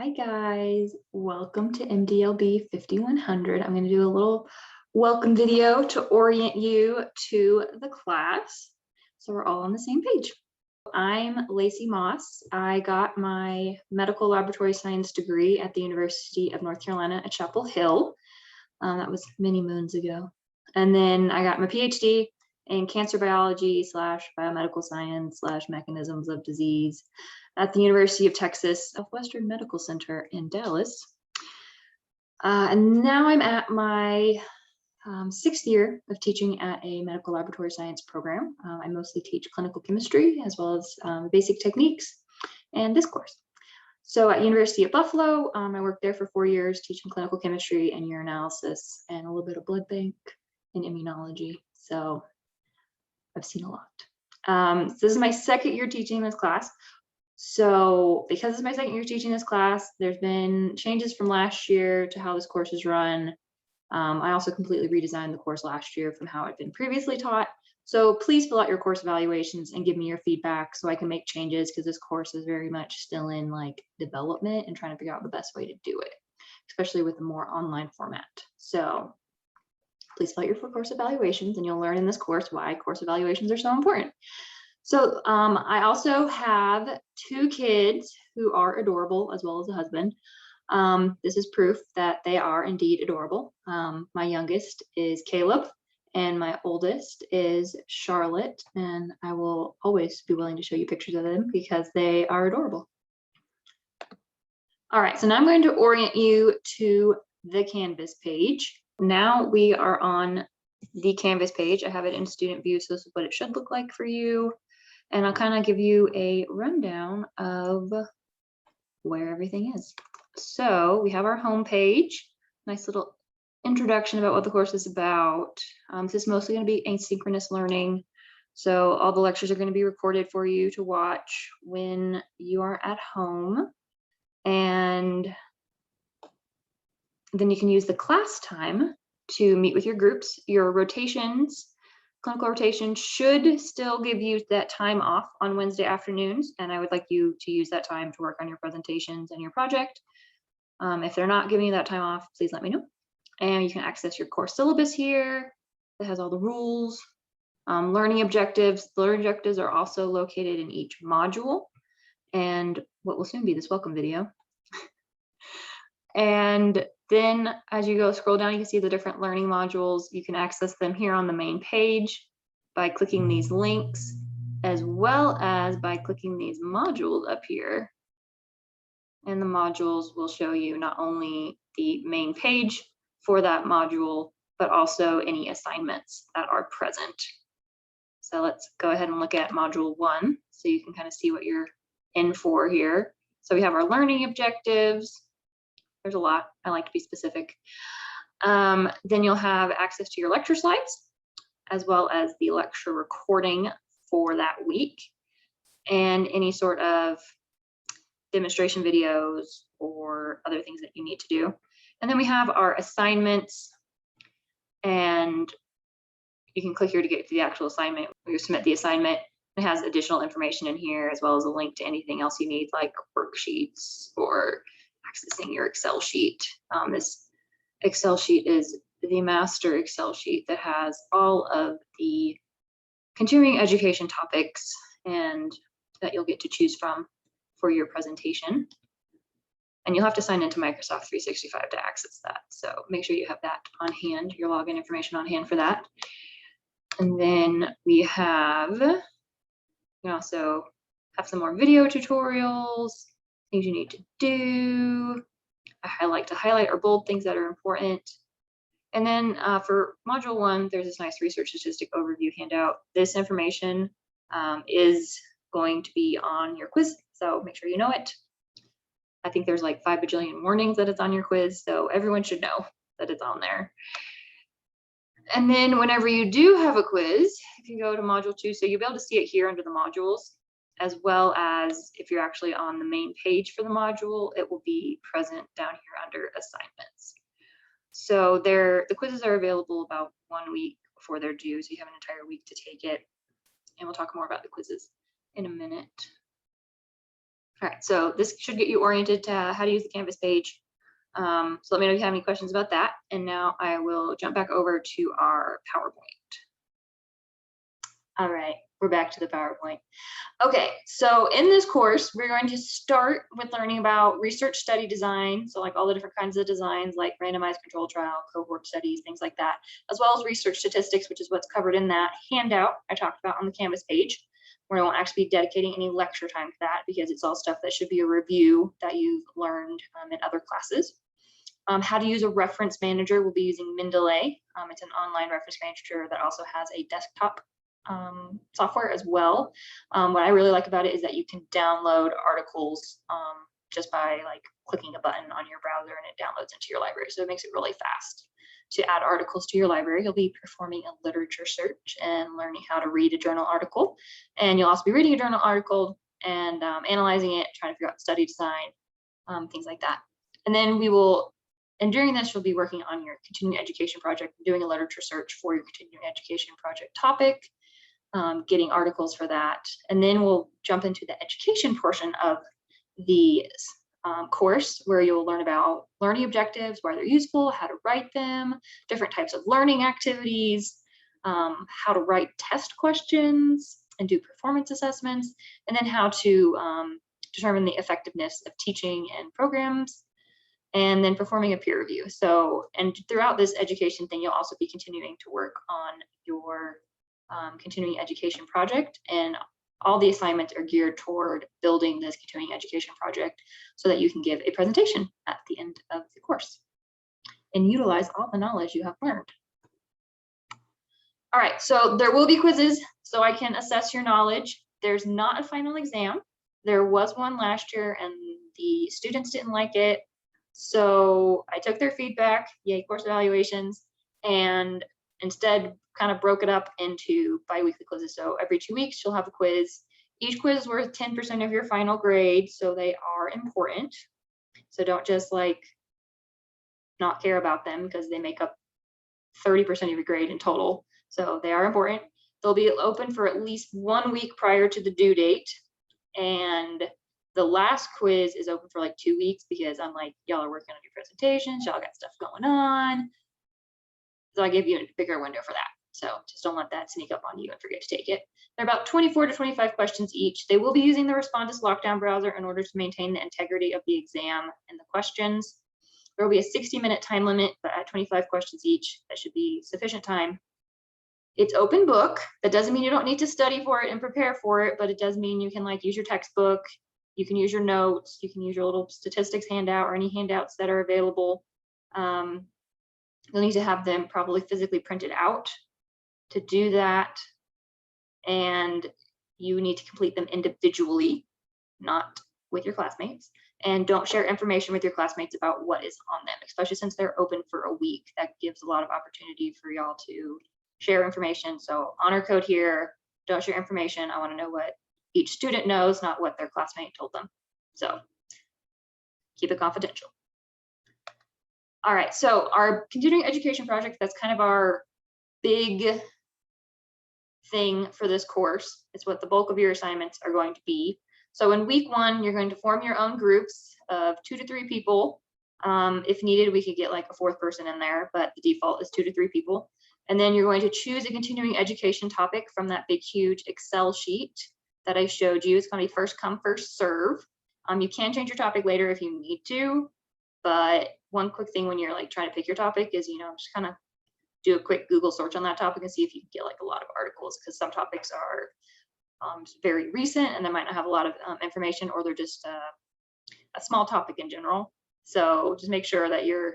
Hi guys, welcome to MDLB 5100. I'm going to do a little welcome video to orient you to the class so we're all on the same page. I'm Lacey Moss. I got my medical laboratory science degree at the University of North Carolina at Chapel Hill. That was many moons ago. And then I got my PhD in cancer biology / biomedical science / mechanisms of disease at the University of Texas Southwestern Medical Center in Dallas. And now I'm at my 6th year of teaching at a medical laboratory science program. I mostly teach clinical chemistry as well as basic techniques and this course. So at University of Buffalo, I worked there for 4 years teaching clinical chemistry and urinalysis and a little bit of blood bank and immunology. So I've seen a lot. So this is my 2nd year teaching this class. So because it's my 2nd year teaching this class, there's been changes from last year to how this course is run. I also completely redesigned the course last year from how it had been previously taught. So please fill out your course evaluations and give me your feedback so I can make changes, because this course is very much still in like development and trying to figure out the best way to do it, especially with the more online format. So please fill out your course evaluations and you'll learn in this course why course evaluations are so important. So I also have 2 kids who are adorable, as well as a husband. This is proof that they are indeed adorable. My youngest is Caleb and my oldest is Charlotte, and I will always be willing to show you pictures of them because they are adorable. All right, so now I'm going to orient you to the Canvas page. Now we are on the Canvas page. I have it in student view, so this is what it should look like for you. And I'll kind of give you a rundown of where everything is. So we have our home page, nice little introduction about what the course is about. This is mostly going to be asynchronous learning. So all the lectures are going to be recorded for you to watch when you are at home. And then you can use the class time to meet with your groups. Your rotations, clinical rotation should still give you that time off on Wednesday afternoons, and I would like you to use that time to work on your presentations and your project. If they're not giving you that time off, please let me know. And you can access your course syllabus here. It has all the rules. Learning objectives. The learning objectives are also located in each module and what will soon be this welcome video. And then as you go scroll down, you can see the different learning modules. You can access them here on the main page by clicking these links, as well as by clicking these modules up here. And the modules will show you not only the main page for that module, but also any assignments that are present. So let's go ahead and look at module 1 so you can kind of see what you're in for here. So we have our learning objectives. There's a lot. I like to be specific. Then you'll have access to your lecture slides, as well as the lecture recording for that week, and any sort of demonstration videos or other things that you need to do. And then we have our assignments, and you can click here to get to the actual assignment. When you submit the assignment, it has additional information in here, as well as a link to anything else you need, like worksheets or accessing your Excel sheet. This Excel sheet is the master Excel sheet that has all of the continuing education topics and that you'll get to choose from for your presentation. And you'll have to sign into Microsoft 365 to access that. So make sure you have that on hand, your login information on hand for that. And then we have, you can also have some more video tutorials, things you need to do. I like to highlight or bold things that are important. And then for module 1, there's this nice research statistic overview handout. This information is going to be on your quiz, so make sure you know it. I think there's like 5 bajillion warnings that it's on your quiz, so everyone should know that it's on there. And then whenever you do have a quiz, if you go to module 2, so you'll be able to see it here under the modules, as well as if you're actually on the main page for the module, it will be present down here under assignments. So the quizzes are available about 1 week before they're due, so you have an entire week to take it. And we'll talk more about the quizzes in a minute. All right, so this should get you oriented to how to use the Canvas page. So let me know if you have any questions about that. And now I will jump back over to our PowerPoint. All right, we're back to the PowerPoint. Okay, so in this course, we're going to start with learning about research study design. So like all the different kinds of designs like randomized control trial, cohort studies, things like that, as well as research statistics, which is what's covered in that handout I talked about on the Canvas page, where I won't actually be dedicating any lecture time to that because it's all stuff that should be a review that you've learned in other classes. How to use a reference manager, we'll be using Mendeley. It's an online reference manager that also has a desktop software as well. What I really like about it is that you can download articles just by like clicking a button on your browser and it downloads into your library. So it makes it really fast. To add articles to your library, you'll be performing a literature search and learning how to read a journal article. And you'll also be reading a journal article and analyzing it, trying to figure out study design, things like that. And then and during this, you'll be working on your continuing education project, doing a literature search for your continuing education project topic, getting articles for that. And then we'll jump into the education portion of the course, where you'll learn about learning objectives, why they're useful, how to write them, different types of learning activities, how to write test questions and do performance assessments, and then how to determine the effectiveness of teaching and programs, and then performing a peer review. So, and throughout this education thing, you'll also be continuing to work on your continuing education project, and all the assignments are geared toward building this continuing education project so that you can give a presentation at the end of the course and utilize all the knowledge you have learned. All right, so there will be quizzes so I can assess your knowledge. There's not a final exam. There was one last year and the students didn't like it. So I took their feedback, yay, course evaluations, and instead kind of broke it up into bi-weekly quizzes. So every 2 weeks, you'll have a quiz. Each quiz is worth 10% of your final grade, so they are important. So don't just like not care about them because they make up 30% of your grade in total. So they are important. They'll be open for at least 1 week prior to the due date. And the last quiz is open for like 2 weeks because I'm like, y'all are working on your presentations, y'all got stuff going on. So I give you a bigger window for that. So just don't let that sneak up on you and forget to take it. They're about 24 to 25 questions each. They will be using the Respondus Lockdown browser in order to maintain the integrity of the exam and the questions. There will be a 60-minute time limit, but at 25 questions each, that should be sufficient time. It's open book. That doesn't mean you don't need to study for it and prepare for it, but it does mean you can like use your textbook, you can use your notes, you can use your little statistics handout or any handouts that are available. You'll need to have them probably physically printed out to do that. And you need to complete them individually, not with your classmates. And don't share information with your classmates about what is on them, especially since they're open for a week. That gives a lot of opportunity for y'all to share information. So honor code here, don't share information. I want to know what each student knows, not what their classmate told them. So keep it confidential. All right, so our continuing education project, that's kind of our big thing for this course. It's what the bulk of your assignments are going to be. So in week 1, you're going to form your own groups of 2 to 3 people. If needed, we could get like a 4th person in there, but the default is 2 to 3 people. And then you're going to choose a continuing education topic from that big, huge Excel sheet that I showed you. It's going to be first come, first serve. You can change your topic later if you need to, but one quick thing when you're like trying to pick your topic is, just kind of do a quick Google search on that topic and see if you can get like a lot of articles, because some topics are very recent and they might not have a lot of information, or they're just a small topic in general. So just make sure that you're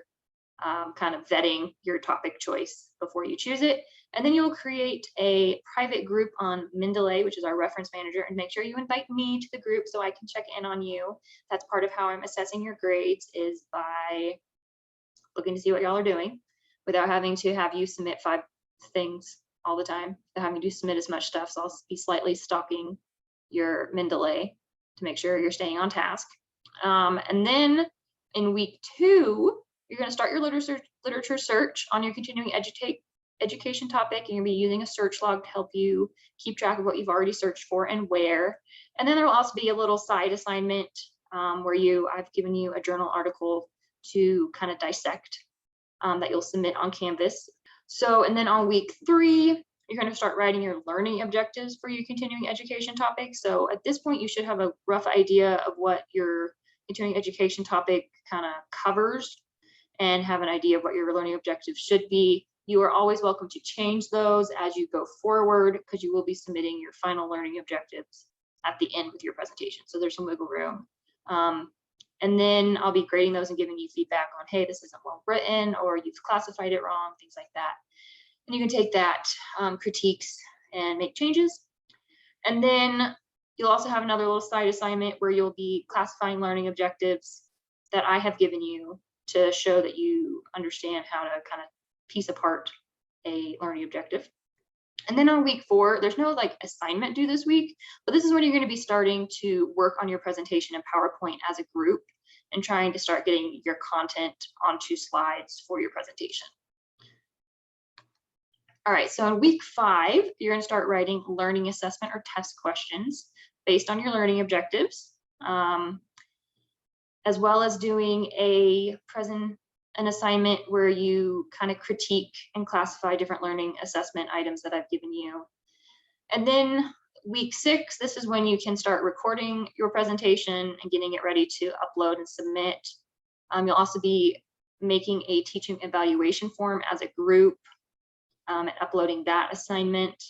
kind of vetting your topic choice before you choose it. And then you'll create a private group on Mendeley, which is our reference manager, and make sure you invite me to the group so I can check in on you. That's part of how I'm assessing your grades, is by looking to see what y'all are doing without having to have you submit 5 things all the time, without having to submit as much stuff. So I'll be slightly stalking your Mendeley to make sure you're staying on task. And then in week 2, you're going to start your literature search on your continuing education topic. You're going to be using a search log to help you keep track of what you've already searched for and where. And then there will also be a little side assignment where I've given you a journal article to kind of dissect that you'll submit on Canvas. So, and then on week 3, you're going to start writing your learning objectives for your continuing education topic. So at this point, you should have a rough idea of what your continuing education topic kind of covers and have an idea of what your learning objectives should be. You are always welcome to change those as you go forward, because you will be submitting your final learning objectives at the end with your presentation. So there's some wiggle room. And then I'll be grading those and giving you feedback on, hey, this isn't well written, or you've classified it wrong, things like that. And you can take that critiques and make changes. And then you'll also have another little side assignment where you'll be classifying learning objectives that I have given you to show that you understand how to kind of piece apart a learning objective. And then on week 4, there's no like assignment due this week, but this is when you're going to be starting to work on your presentation in PowerPoint as a group and trying to start getting your content onto slides for your presentation. All right, so in week 5, you're going to start writing learning assessment or test questions based on your learning objectives, as well as doing an assignment where you kind of critique and classify different learning assessment items that I've given you. And then week 6, this is when you can start recording your presentation and getting it ready to upload and submit. You'll also be making a teaching evaluation form as a group and uploading that assignment.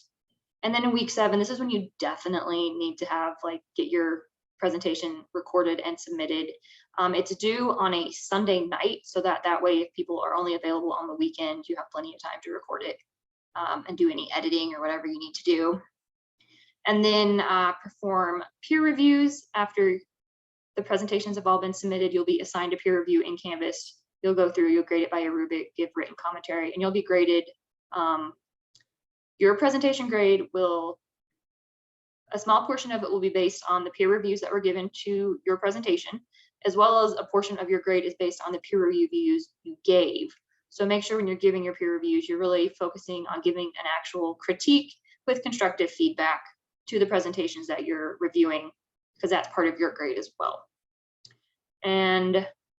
And then in week 7, this is when you definitely need to have get your presentation recorded and submitted. It's due on a Sunday night, so that way if people are only available on the weekend, you have plenty of time to record it and do any editing or whatever you need to do. And then perform peer reviews. After the presentations have all been submitted, you'll be assigned a peer review in Canvas. You'll go through, you'll grade it by a rubric, give written commentary, and you'll be graded. Your presentation grade a small portion of it will be based on the peer reviews that were given to your presentation, as well as a portion of your grade is based on the peer reviews you gave. So make sure when you're giving your peer reviews, you're really focusing on giving an actual critique with constructive feedback to the presentations that you're reviewing, because that's part of your grade as well. And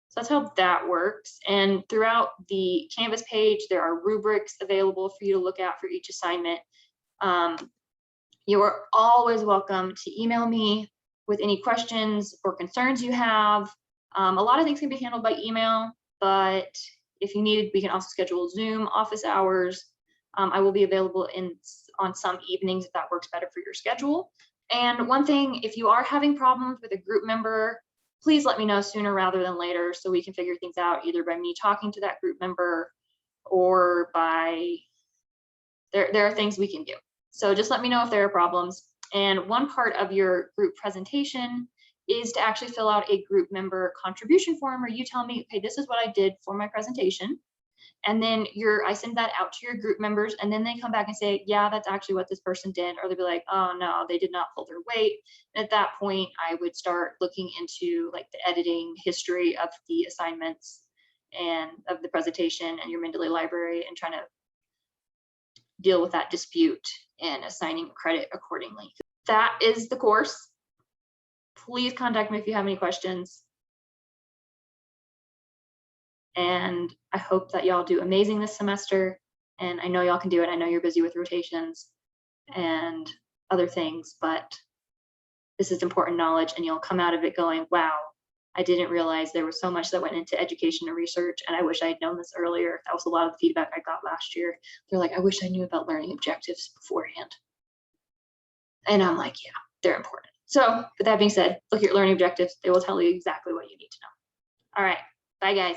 so that's how that works. And throughout the Canvas page, there are rubrics available for you to look at for each assignment. You are always welcome to email me with any questions or concerns you have. A lot of things can be handled by email, but if you need, we can also schedule Zoom office hours. I will be available on some evenings if that works better for your schedule. And one thing, if you are having problems with a group member, please let me know sooner rather than later so we can figure things out, either by me talking to that group member or by, there are things we can do. So just let me know if there are problems. And one part of your group presentation is to actually fill out a group member contribution form where you tell me, okay, this is what I did for my presentation. And then I send that out to your group members, and then they come back and say, yeah, that's actually what this person did. Or they'll be like, oh no, they did not pull their weight. And at that point, I would start looking into the editing history of the assignments and of the presentation and your Mendeley library, and trying to deal with that dispute and assigning credit accordingly. That is the course. Please contact me if you have any questions. And I hope that y'all do amazing this semester. And I know y'all can do it. I know you're busy with rotations and other things, but this is important knowledge, and you'll come out of it going, wow, I didn't realize there was so much that went into education and research, and I wish I had known this earlier. That was a lot of the feedback I got last year. They're like, I wish I knew about learning objectives beforehand. And I'm like, yeah, they're important. So with that being said, look at your learning objectives. They will tell you exactly what you need to know. All right, bye guys.